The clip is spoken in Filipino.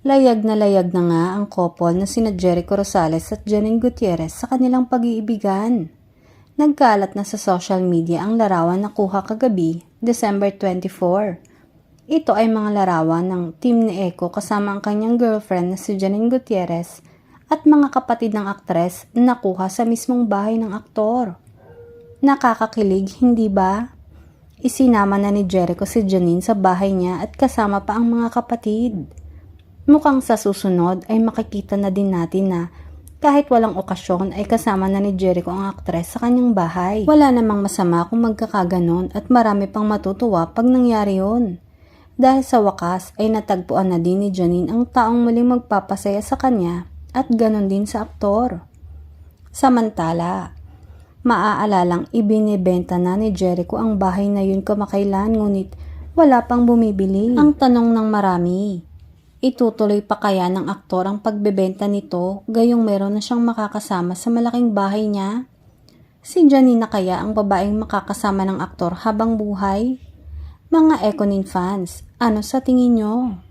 Layag na nga ang couple na sina Jericho Rosales at Janine Gutierrez sa kanilang pag-iibigan. Nagkalat na sa social media ang larawan na kuha kagabi, December 24. Ito ay mga larawan ng team ni Eco kasama ang kanyang girlfriend na si Janine Gutierrez at mga kapatid ng aktres na nakuha sa mismong bahay ng aktor. Nakakakilig, hindi ba? Isinama na ni Jericho si Janine sa bahay niya at kasama pa ang mga kapatid. Mukhang sa susunod ay makikita na din natin na kahit walang okasyon ay kasama na ni Jericho ang aktres sa kanyang bahay. Wala namang masama kung magkakaganon at marami pang matutuwa pag nangyari yun. Dahil sa wakas ay natagpuan na din ni Janine ang taong muling magpapasaya sa kanya at ganon din sa aktor. Samantala, maaalalang ibinibenta na ni Jericho ang bahay na yun kamakailan ngunit wala pang bumibili. Ang tanong ng marami, itutuloy pa kaya ng aktor ang pagbebenta nito gayong meron na siyang makakasama sa malaking bahay niya? Si Janine na kaya ang babaeng makakasama ng aktor habang buhay? Mga Econin fans, ano sa tingin nyo?